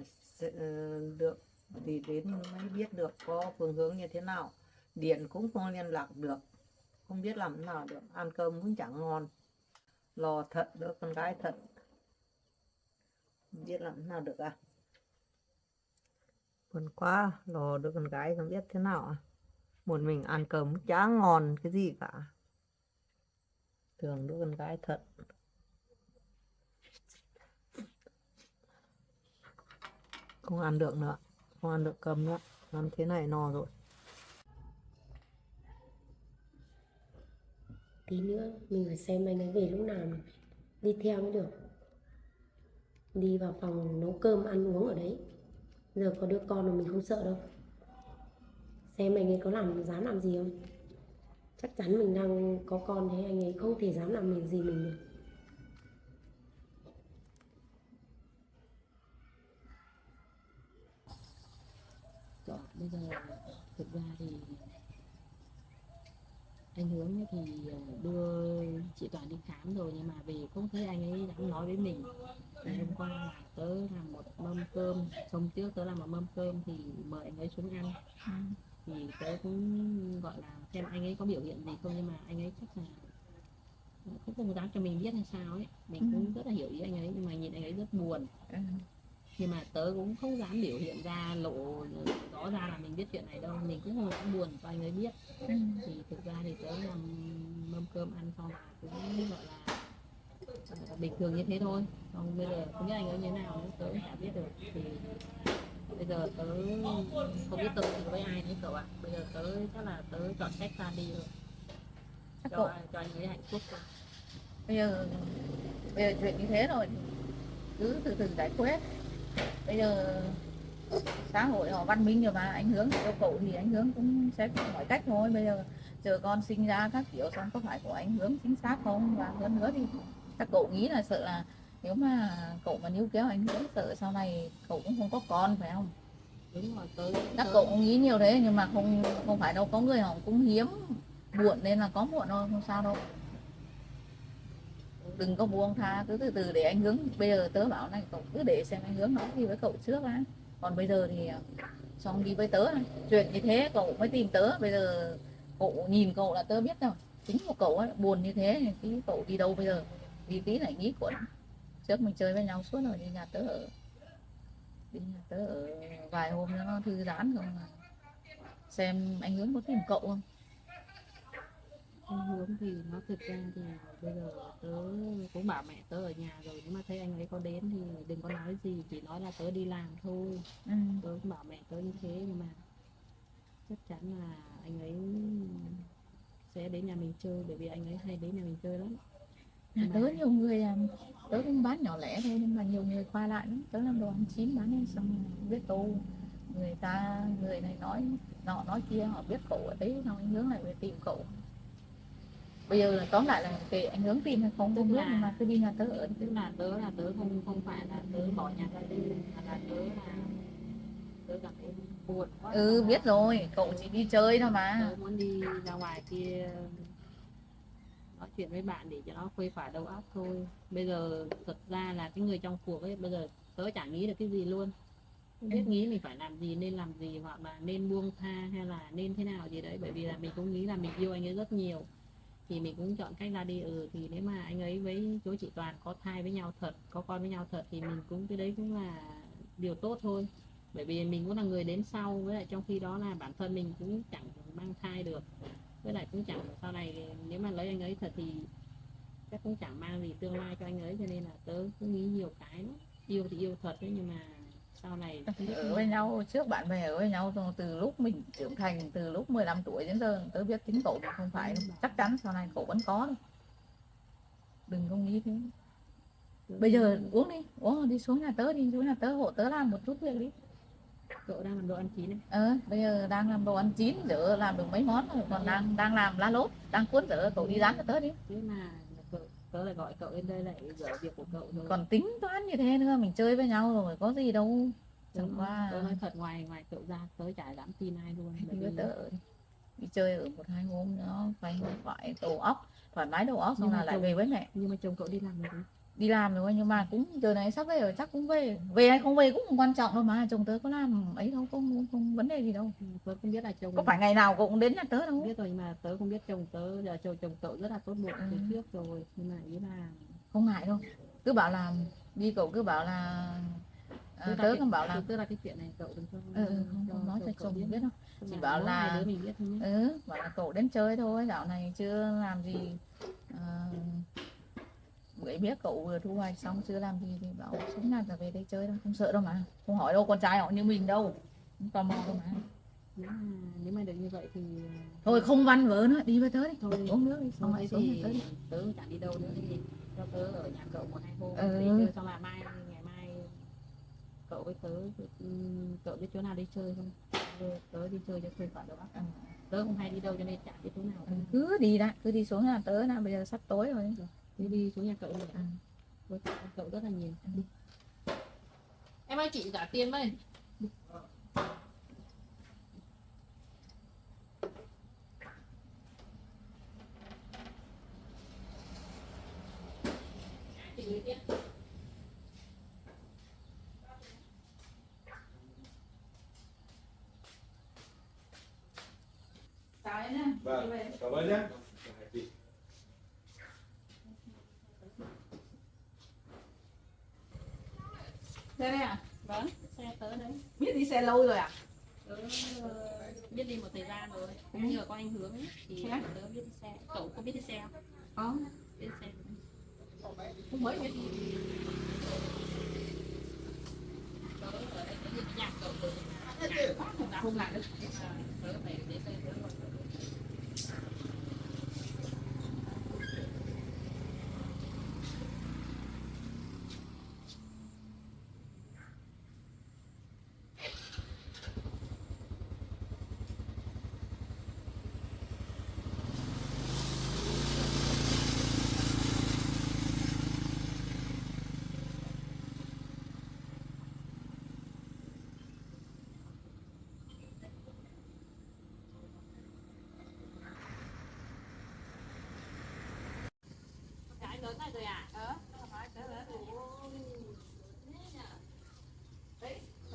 được thì đến mới biết được có phương hướng như thế nào. Điện cũng không liên lạc được, không biết làm thế nào được, ăn cơm cũng chẳng ngon, lo thật đứa con gái thật, không biết làm thế nào được à. Buồn quá, lo đứa con gái không biết thế nào à. Một mình ăn cơm chả ngon cái gì cả, thường đứa con gái thật. Không ăn được nữa, không ăn được cơm nữa, ăn thế này no rồi. Tí nữa mình phải xem anh ấy về lúc nào mình đi theo mới được, đi vào phòng nấu cơm ăn uống ở đấy. Giờ có đứa con mà mình không sợ đâu, xem anh ấy có dám làm gì không. Chắc chắn mình đang có con thế anh ấy không thể dám làm gì mình được. Bây giờ thực ra thì anh Hướng ấy thì đưa chị Toàn đi khám rồi, nhưng mà về không thấy anh ấy dám nói với mình. Hôm qua là tớ làm một mâm cơm, hôm trước tớ làm một mâm cơm thì mời anh ấy xuống ăn, thì tớ cũng gọi là xem anh ấy có biểu hiện gì không, nhưng mà anh ấy chắc là cũng không dám cho mình biết hay sao ấy. Mình cũng rất là hiểu ý anh ấy, nhưng mà nhìn anh ấy rất buồn. nhưng mà tớ cũng không dám biểu hiện ra lộ rõ ra là mình biết chuyện này đâu, mình cũng không dám buồn cho anh ấy biết. Thì thực ra thì tớ làm mâm cơm ăn xong là cũng gọi là bình thường như thế thôi. Còn bây giờ không biết anh ấy như thế nào nữa tớ cũng chả biết được. Thì bây giờ tớ không biết tớ thì với ai nữa cậu ạ. Bây giờ tớ chắc là tớ chọn cách ra đi rồi, cho anh ấy hạnh phúc thôi. Bây giờ chuyện như thế rồi cứ từ từ giải quyết. Bây giờ xã hội họ văn minh rồi mà, ảnh hưởng cho cậu thì ảnh hưởng cũng sẽ có mọi cách thôi. Bây giờ chờ con sinh ra các kiểu xong có phải của ảnh hưởng chính xác không, và hơn nữa thì các cậu nghĩ là sợ là nếu mà cậu mà níu kéo ảnh hưởng, sợ sau này cậu cũng không có con phải không? Đúng rồi, Các cậu cũng nghĩ nhiều thế nhưng mà không phải đâu, có người họ cũng hiếm muộn nên là có muộn thôi, không sao đâu. Đừng có buông tha, cứ từ từ để ảnh hưởng. Bây giờ tớ bảo này, cậu cứ để xem ảnh hưởng nói gì với cậu trước á, còn bây giờ thì xong đi với tớ này. Chuyện như thế cậu mới tìm tớ. Bây giờ cậu nhìn cậu là tớ biết rồi, tính của cậu ấy buồn như thế thì cậu đi đâu bây giờ, đi tí lại nghĩ quẩn. Trước mình chơi với nhau suốt rồi, đi nhà tớ ở vài hôm cho nó thư giãn không mà xem anh Hướng có tìm cậu không. Anh Hướng thì nó thực ra thì bây giờ tớ cũng bảo mẹ tớ ở nhà rồi, nếu mà thấy anh ấy có đến thì đừng có nói gì, chỉ nói là tớ đi làm thôi. Tớ cũng bảo mẹ tớ như thế, nhưng mà chắc chắn là anh ấy sẽ đến nhà mình chơi, bởi vì anh ấy hay đến nhà mình chơi lắm. Tớ nhiều người tớ cũng bán nhỏ lẻ thôi nhưng mà nhiều người qua lại lắm. Tớ làm đồ ăn chín bán lên xong biết tô, người này nói nọ nói kia, họ biết cậu ở đấy xong anh Hướng lại về tìm cậu. Bây giờ là tóm lại là kệ anh Hướng tìm hay không biết, nhưng mà cứ đi nhà tớ ở. Tức là tớ không phải là tớ bỏ nhà ra đi, mà là tớ cảm thấy buồn quá. Biết rồi, cậu chỉ đi chơi thôi mà. Tớ muốn đi ra ngoài kia nói chuyện với bạn để cho nó khuây khỏa đầu óc thôi. Bây giờ thật ra là cái người trong cuộc ấy, bây giờ tớ chẳng nghĩ được cái gì luôn, không biết nghĩ mình phải làm gì, nên làm gì, hoặc là nên buông tha hay là nên thế nào gì đấy. Bởi vì là mình cũng nghĩ là mình yêu anh ấy rất nhiều, thì mình cũng chọn cách ra đi. Thì nếu mà anh ấy với chú chị Toàn có thai với nhau thật, có con với nhau thật, thì mình cũng cái đấy cũng là điều tốt thôi. Bởi vì mình cũng là người đến sau, với lại trong khi đó là bản thân mình cũng chẳng mang thai được, với lại cũng chẳng sau này nếu mà lấy anh ấy thật thì chắc cũng chẳng mang gì tương lai cho anh ấy. Cho nên là tớ cũng nghĩ nhiều cái lắm. Yêu thì yêu thật đấy, nhưng mà sau này Ở với nhau trước bạn bè ở với nhau từ lúc mình trưởng thành, từ lúc 15 tuổi đến giờ tớ biết tính cậu thì không phải, chắc chắn sau này cậu vẫn có. Đừng có nghĩ thế. Bây giờ uống đi xuống nhà tớ, đi xuống nhà tớ hộ tớ làm một chút việc đi. cậu đang làm đồ ăn chín này. Bây giờ đang làm đồ ăn chín, giờ làm được mấy món rồi, còn đang làm lá lốt, đang cuốn, giờ cậu đi dán cho tớ đi. Thế mà tớ lại gọi cậu lên đây lại dở việc của cậu rồi. Còn tính toán như thế nữa, mình chơi với nhau rồi có gì đâu. Chẳng qua tớ nói thật, ngoài cậu ra tớ chả dám tin ai luôn. đi với tớ đi chơi ở 1-2 hôm nữa, phải đầu óc thoải mái đầu óc, xong là lại về với mẹ. Nhưng mà chồng cậu đi làm rồi. Đi làm rồi nhưng mà cũng giờ này sắp về rồi, chắc cũng về hay không về cũng không quan trọng đâu, mà chồng tớ có làm ấy đâu, không vấn đề gì đâu. Tớ không biết là chồng có phải ngày nào cậu cũng đến nhà tớ đâu. biết rồi, nhưng mà tớ không biết chồng tớ, giờ chồng cậu rất là tốt bụng từ trước rồi, nhưng mà ý là không ngại đâu, cứ bảo là đi, cậu cứ bảo là tớ không bảo là tức là cái chuyện này cậu đừng không nói cho chồng biết đâu, chỉ là bảo là hai đứa mình biết thôi nhé. Bảo là cậu đến chơi thôi, dạo này chưa làm gì. Bữa biết cậu vừa thu hoạch xong chưa làm gì thì bảo xuống nhà về đây chơi đâu, không sợ đâu mà, không hỏi đâu, con trai họ như mình đâu, không tò mò đâu mà. Nếu mà được như vậy thì thôi không văn vở nữa, đi với tớ đi, thôi uống nước đi, xong rồi lại xuống nhà tớ đi. Tớ chẳng đi đâu nữa, thì cho tớ ở nhà cậu 1-2 hôm để chơi, xong là ngày mai cậu với cậu biết chỗ nào đi chơi không? Tớ đi chơi cho khuây khỏa đầu óc. Tớ không hay đi đâu cho nên chả biết chỗ nào. Cứ đi xuống nhà tớ nào, bây giờ sắp tối rồi. Đi xuống nhà cậu rồi. Cậu rất là nhiều. Em ơi, chị trả tiền với. Vâng, cảm ơn nhé. Đây à? Vâng, xe tớ đấy. biết đi xe lâu rồi à? Tớ biết đi một thời gian rồi, cũng như là có anh hướng ấy, thì Thế á? tớ biết đi xe. Cậu có biết đi xe không? Biết đi xe. Cũng mới biết. Tớ ở đây tớ đi nhạc cậu rồi. Không làm được. Tớ phải đến đây tớ còn cái lớn này rồi à?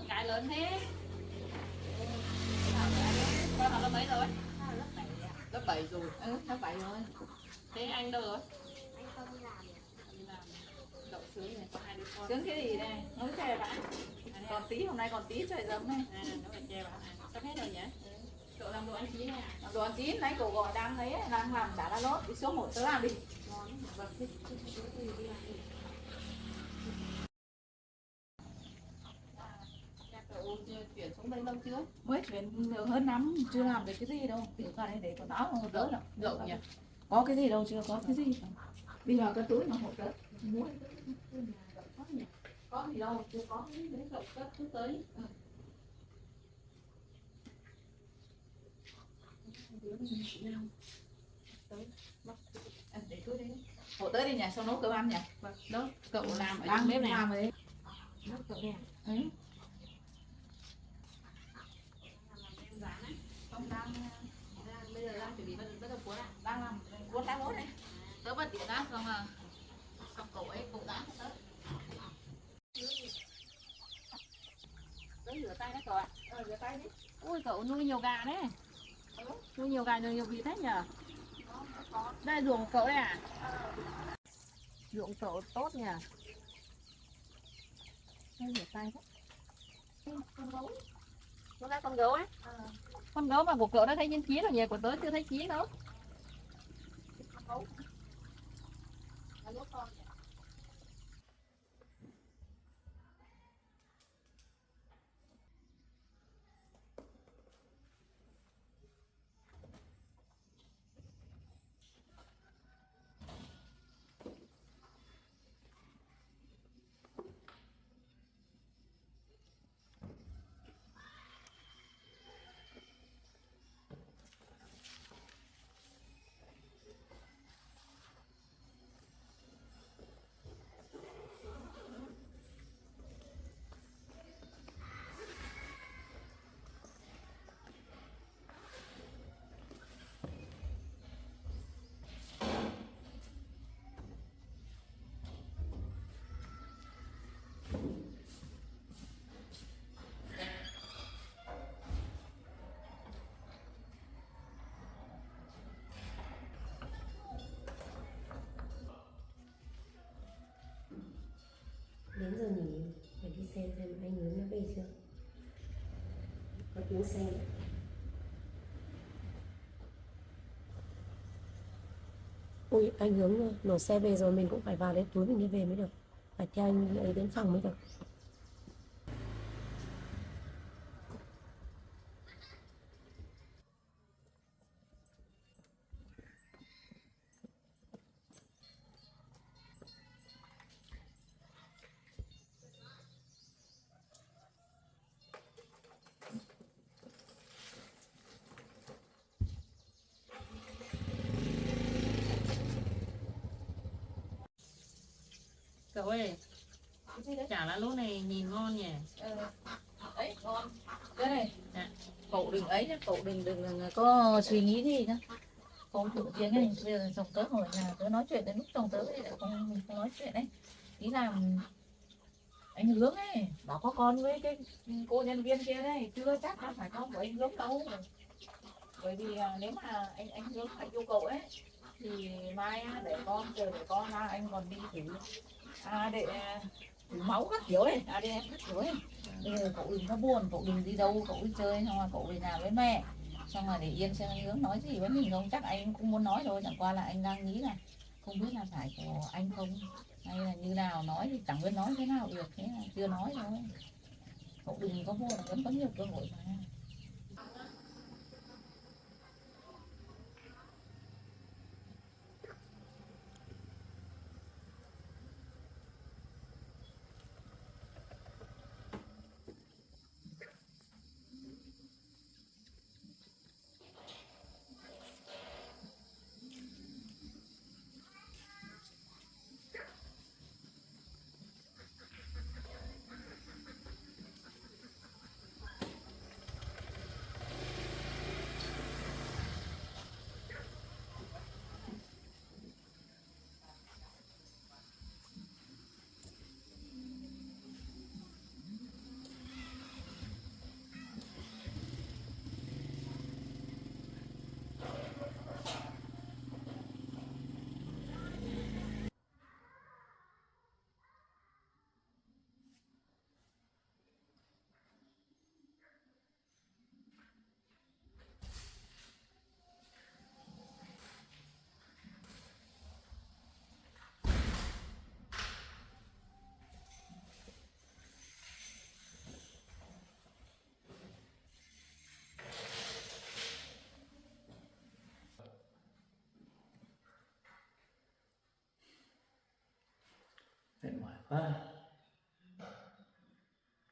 Cái lớn thế. Con học lớp mấy rồi? Lớp 7 rồi. Lớp 7 rồi. Thế anh đâu rồi? Anh không đi làm. Đi làm. Cậu sướng này, có hai đứa con. Sướng cái gì đây? Nó chè bạn. Còn tí hôm nay còn tí trời giấm này. Nó phải che bạn này. Sắp hết rồi nhỉ? Cậu làm đồ ăn chín này à? Làm đồ ăn chín đấy, cậu gọi đang ấy, đang làm chả ra lốt. Đi xuống một tớ làm đi. Ngon. Vâng, thế đi làm đi. Cậu chuyển xuống đây lâu chưa? Mới chuyển được hơn năm, chưa làm được cái gì đâu. Tiểu ra đây để còn áo không đỡ đâu. Rộng nhỉ? Có cái gì đâu, chưa có cái gì. Bây giờ cái túi mà hỗ trợ. Mua. Có gì đâu, chưa có. Đấy cậu cất cứ tới. Để túi đi. Hộ tới đi nhà xong nấu cơm ăn nhỉ? Vâng, đó, cậu làm ở Đang trong bếp này. làm rồi đấy. Đó, cậu nè. Ừ. Em dán ấy. Không đang Bây giờ đang chuẩn bị bắt đầu cuốn ạ. đang làm cuốn lá mốt này. Tớ bật điện gas xong à. Xong cậu ấy cũng dán cho tớ. Tớ rửa tay đấy cậu ạ. Rửa tay đi. Ui cậu nuôi nhiều gà đấy. Nuôi nhiều gà nhiều vịt đấy nhờ. Đây ruộng của cậu đây à? Ruộng cậu tốt nhờ. Đây rửa tay đấy. Con gấu. Con ra con gấu ấy. Con gấu mà của cậu đã thấy nhân chín rồi nhỉ? Của tớ chưa thấy chín đâu. Con gấu. Là lúa con nhỉ? Đến giờ nghỉ phải đi xem anh hướng nó về chưa, có tiếng xe. Ui anh hướng nổ xe về rồi, mình cũng phải vào lấy túi mình đi về mới được, phải theo anh ấy đến phòng mới được. Cậu ơi, chả lá lốt này nhìn ngon nhỉ? Đấy ngon. Cái này. Dạ. Cậu đừng ấy nhá, cậu đừng có suy nghĩ gì nhá. Không thử tiếng này, bây giờ chồng tớ ngồi nhà tớ nói chuyện đến lúc chồng tớ thì lại không nói chuyện đấy. Ý là anh Hướng ấy, bảo có con với cái cô nhân viên kia đấy, chưa chắc đã phải con của anh Hướng đâu. Bởi vì nếu mà anh Hướng phải yêu cầu ấy thì mai để con chờ để con anh còn đi thử để máu các kiểu ấy, ADN các kiểu ấy. Bây giờ cậu đừng có buồn, cậu đừng đi đâu, cậu đi chơi xong rồi cậu về nhà với mẹ, xong rồi để yên xem anh Hướng nói gì với mình không. Chắc anh cũng muốn nói thôi, chẳng qua là anh đang nghĩ là không biết là phải của anh không hay là như nào, nói thì chẳng biết nói thế nào được, thế là chưa nói thôi. Cậu đừng có buồn, vẫn có nhiều cơ hội mà. mệt mỏi quá,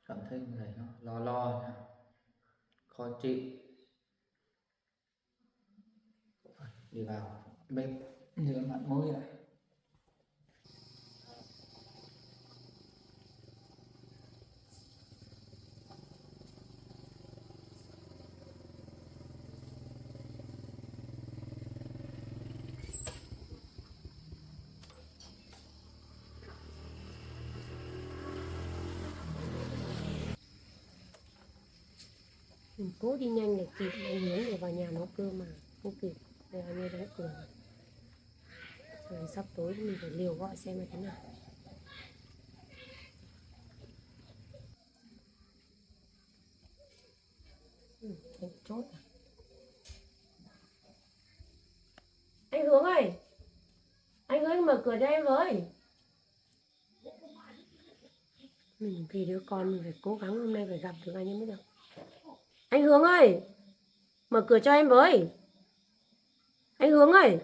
cảm thấy người nó lo nha, khó chịu. Đi vào bếp rửa mặt mũi này. Mình cố đi nhanh để kịp anh Hướng để vào nhà nấu cơm mà không kịp, để anh ấy đóng cửa rồi. Sắp tối mình phải liều gọi xem là thế nào. Chốt à? Anh Hướng ơi, anh Hướng mở cửa cho em với. Mình vì đứa con mình phải cố gắng hôm nay phải gặp được anh ấy mới được. Anh Hướng ơi, mở cửa cho em với. Anh Hướng ơi.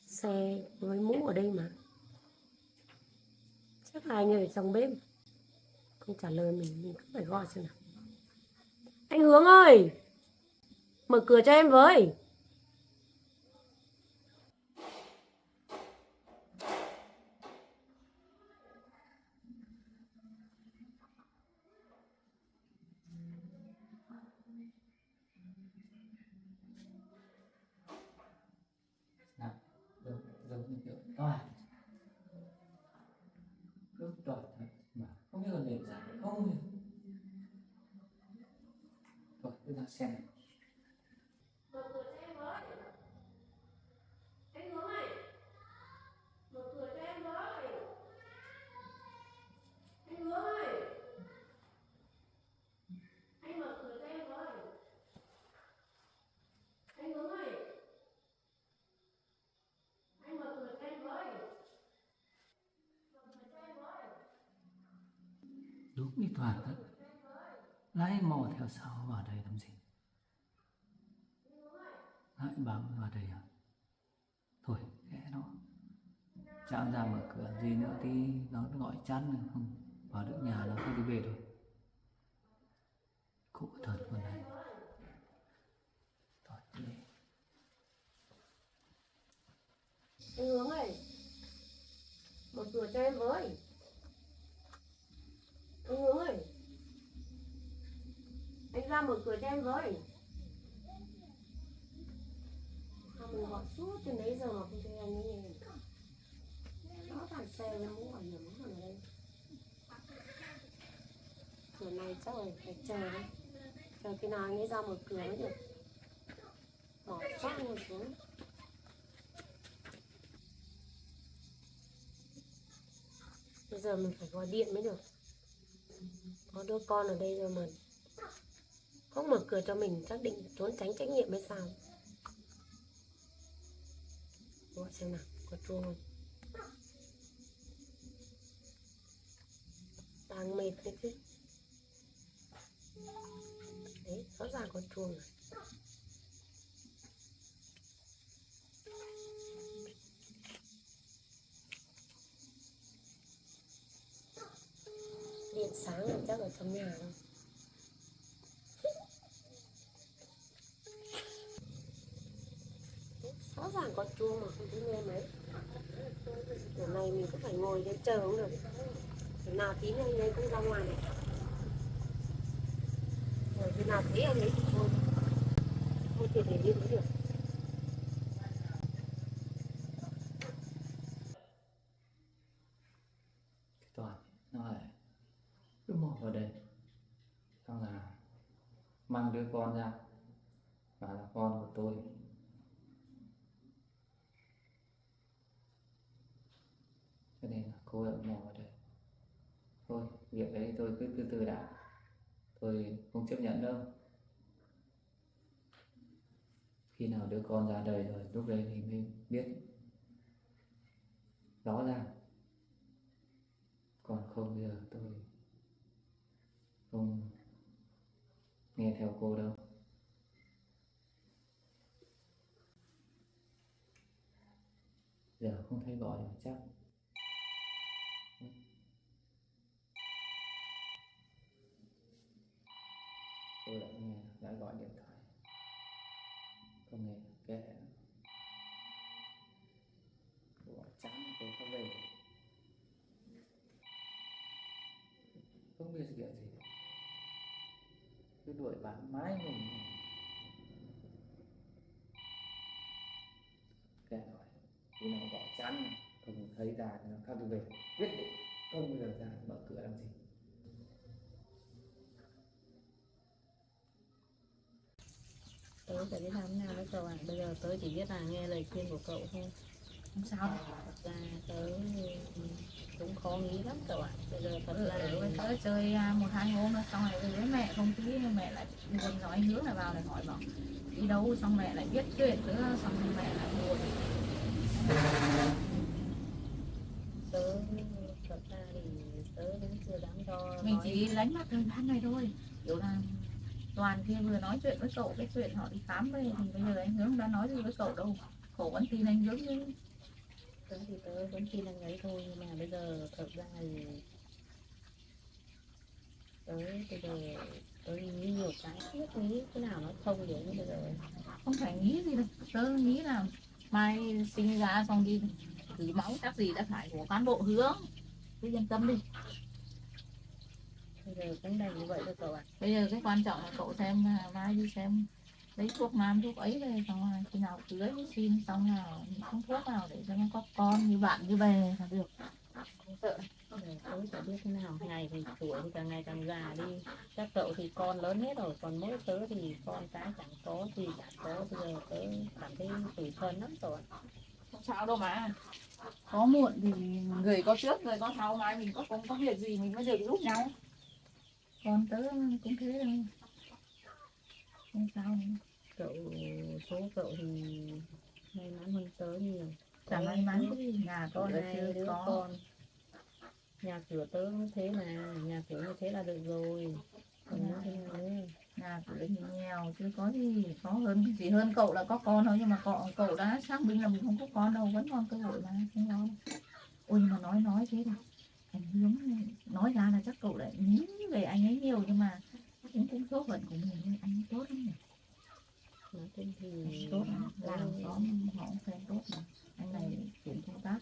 Xe với mũ ở đây mà. Chắc là anh ấy ở trong bếp. Không trả lời mình cứ phải gọi xem nào. Anh Hướng ơi, mở cửa cho em với. Nào, giống như kiểu toàn cứ toàn thật mà không biết là để giải không hiểu. Thôi cứ ra xem này. Mở cửa cho em với. Anh Hướng ơi, mở cửa cho em với. Anh Hướng ơi, anh mở cửa cho em với. Anh Hướng ơi, anh mở cửa cho em với. Đúng như toàn thật, lại mò theo sau vào đây làm gì, lại bảo vào đây à? Thôi kệ nó, chẳng ra mở cửa gì nữa thì nó gọi chắn không vào được nhà nó không đi về đâu. Cụ thật con này. Thôi đi. Anh Hướng ơi, mở cửa cho em với. Anh Hướng ơi, anh ra mở cửa cho em với. Mình gọi suốt từ nãy giờ mà không thấy anh ấy nghe. Nó thằng xe với mũ bảo hiểm nó còn ở đây. Cửa này chắc là phải chờ đấy. Chờ khi nào anh ấy ra mở cửa mới được. Bỏ phát ngồi xuống. Bây giờ mình phải gọi điện mới được. Có đứa con ở đây rồi mà không mở cửa cho mình, chắc định trốn tránh trách nhiệm hay sao. Gọi xem nào, có chuông không? Đang mệt đấy chứ. Đấy, rõ ràng có chuông rồi. Điện sáng là chắc ở trong nhà đâu. Rõ ràng có chuông mà không thấy nghe mấy. Kiểu này mình cũng phải ngồi để chờ cũng được. Khi nào tí nữa anh ấy cũng ra ngoài này. Rồi khi nào thấy anh ấy thì thôi. Thôi thì để đi cũng được. Cái Toàn nó lại cứ mò vào đây, xong là mang đứa con ra và là con của tôi. Cho nên là cô ấy mò vào đây. Thôi việc đấy tôi cứ từ từ đã, tôi không chấp nhận đâu. Khi nào đứa con ra đời rồi lúc đấy thì mới biết rõ ràng. Còn không bây giờ tôi không nghe theo cô đâu. Giờ không thấy gọi được chắc. Tôi đã nghe, đã gọi điện thoại. Không nghe, kệ. Gọi chán tôi không về. Không biết chuyện gì. Cứ đuổi bán mãi mình. Kệ rồi. Khi nào gọi chán không thấy ra thì nó khác tôi về. Quyết định không bao giờ ra mở cửa làm gì. Tớ phải biết làm thế nào với cậu ạ. Bây giờ tớ chỉ biết là nghe lời khuyên của cậu thôi. Không sao. Thật ra tớ cũng khó nghĩ lắm cậu ạ. Bây giờ thật ra Ở với tớ chơi 1-2 hôm nữa xong rồi với mẹ không tí mẹ lại buồn, nói hướng là vào lại hỏi bảo đi đâu, xong mẹ lại biết chuyện nữa, xong rồi mẹ lại buồn. tớ thật ra thì tớ cũng chưa dám cho Mình nói. chỉ lánh mắt thời gian này thôi, kiểu là Toàn kia vừa nói chuyện với cậu cái chuyện họ đi khám về thì bây giờ anh Hướng đã nói gì với cậu đâu, cậu vẫn tin anh Hướng chứ. Tớ thì tớ vẫn tin anh ấy thôi, nhưng mà bây giờ thật ra thì tớ bây giờ tớ nghĩ nhiều cái, không biết nghĩ thế nào nó thông được. Như bây giờ Không phải nghĩ gì đâu, tớ nghĩ là mai sinh ra xong đi thử máu chắc gì đã phải của cán bộ Hướng, cứ yên tâm đi. bây giờ cũng đành như vậy thôi cậu ạ. Bây giờ cái quan trọng là cậu xem mai đi xem lấy thuốc nam thuốc ấy về, xong rồi khi nào cưới mới xin, xong là không thuốc nào để cho nó có con như bạn như bè là được. Không sợ. Bây giờ tớ chả biết thế nào, ngày thì tuổi thì càng ngày càng già đi. Các cậu thì con lớn hết rồi, còn mỗi tớ thì con cái chẳng có gì chẳng có. Bây giờ tớ cảm thấy tủi thân lắm cậu ạ. Không sao đâu mà, có muộn thì người có trước người có sau, mai mình không có việc gì mình mới được giúp nhau. Còn tớ cũng thế thôi, không sao nữa. Cậu số cậu thì may mắn hơn tớ nhiều. Chẳng may mắn cái gì, nhà Có con là hai chưa đứa có. con, nhà cửa tớ cũng thế mà, nhà cửa như thế là được rồi. Còn nữa thế nào nữa. Nhà cửa thì nghèo chứ có gì, có hơn chỉ hơn cậu là có con thôi, nhưng mà cậu đã xác định là mình không có con đâu, vẫn còn cơ hội mà, không lo. Ôi nhưng mà nói thế thôi, anh Hướng nói ra là chắc cậu lại nghĩ về anh ấy nhiều, nhưng mà cũng số phận của mình thôi, anh ấy tốt lắm nhỉ. Nói chung thì Tốt lắm, làm có họ cũng khen tốt mà. Anh này chuyển công tác,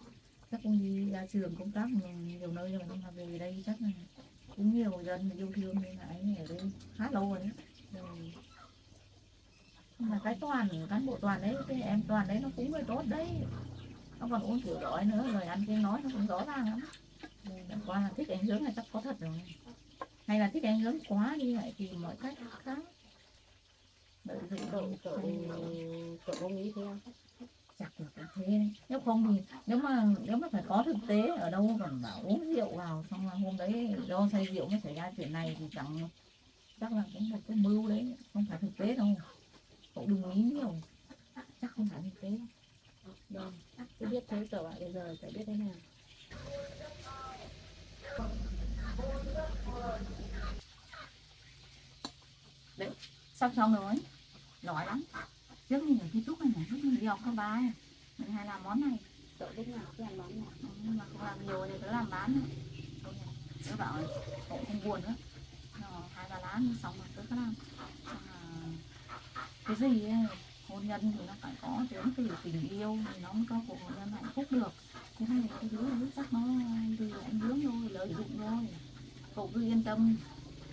chắc cũng đi ra trường công tác nhiều nơi rồi, nhưng mà về đây chắc là cũng nhiều dân yêu thương nên là anh ở đây khá lâu rồi đấy. Nhưng mà cái Toàn, cán bộ Toàn đấy, cái em Toàn đấy nó cũng người tốt đấy, nó còn uống rượu đói nữa, lời ăn tiếng nói nó cũng rõ ràng lắm. Chẳng qua là thích anh Hướng là chắc có thật rồi, hay là thích anh Hướng quá đi lại thì mọi cách khác. Đợi dụ cậu có nghĩ thế không? chắc là cũng thế đấy. Nếu không thì nếu mà phải có thực tế ở đâu còn bảo uống rượu vào xong là hôm đấy do say rượu mới xảy ra chuyện này thì chẳng chắc là cũng một cái mưu đấy, không phải thực tế đâu. Cậu đừng nghĩ nhiều, chắc không phải thực tế đâu. Vâng, cứ biết thế cậu ạ, bây giờ phải biết thế nào. Sắp xong rồi, giỏi lắm. Trước mình ở ký túc này này, lúc mình đi học cấp 3 này, mình hay làm món này. Cậu lúc nào cũng làm món nào? Nhưng mà không làm nhiều này, tớ làm bán này. Tớ bảo là cậu không buồn nữa. Nó 2-3 lá xong rồi tớ có làm. Xong là cái gì ấy, hôn nhân thì nó phải có đến từ tình yêu thì nó mới có cuộc hôn nhân hạnh phúc được. Thế này cái thứ là chắc nó từ anh bướm thôi, lợi dụng thôi. Cậu cứ yên tâm,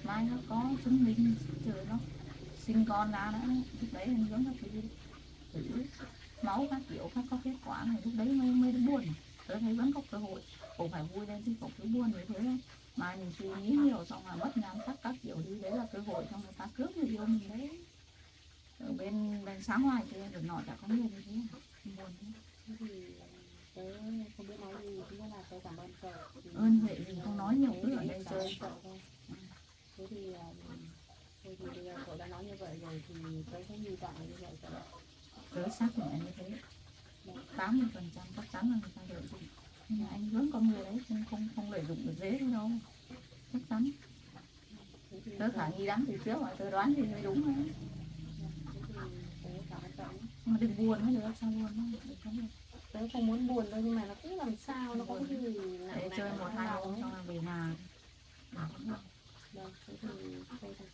mai nó có chứng minh trời nó sinh con ra nữa, lúc đấy anh bướm nó thử máu các kiểu các có kết quả này, lúc đấy mới buồn. Tớ thấy vẫn có cơ hội, cậu phải vui lên chứ cậu cứ buồn như thế thôi. Mai mình suy nghĩ nhiều xong là mất nhan sắc các kiểu đi, đấy là cơ hội cho người ta cướp người yêu mình đấy. Ở bên sáng ngoài kia được nọ chả có người như thế, buồn thế. Thế thì tớ không biết nói gì, thế là tớ cảm ơn cậu. Ơn vậy thì không nói nhiều, cứ ở đây cảm ơn chơi. cậu thôi. Thế thì thôi thì bây giờ cậu đã nói như vậy rồi thì tớ sẽ hy vọng là như vậy cậu ạ. Tớ xác định là như thế, 80% chắc chắn là người ta lợi dụng. Nhưng mà anh hướng con người đấy không lợi dụng được dễ đâu, chắc chắn. Thế thì Tớ khả nghi lắm từ trước mà tớ đoán thì mới đúng đấy. tớ cảm ơn cậu nhé. Nhưng mà đừng buồn nữa được, sao buồn đâu, đừng có buồn. Tớ không muốn buồn đâu nhưng mà nó cứ làm sao nó có cái gì nặng Để nặng chơi ở 1-2 trong hôm lòng xong ấy. là về nhà. Vâng, thế thì thôi thôi.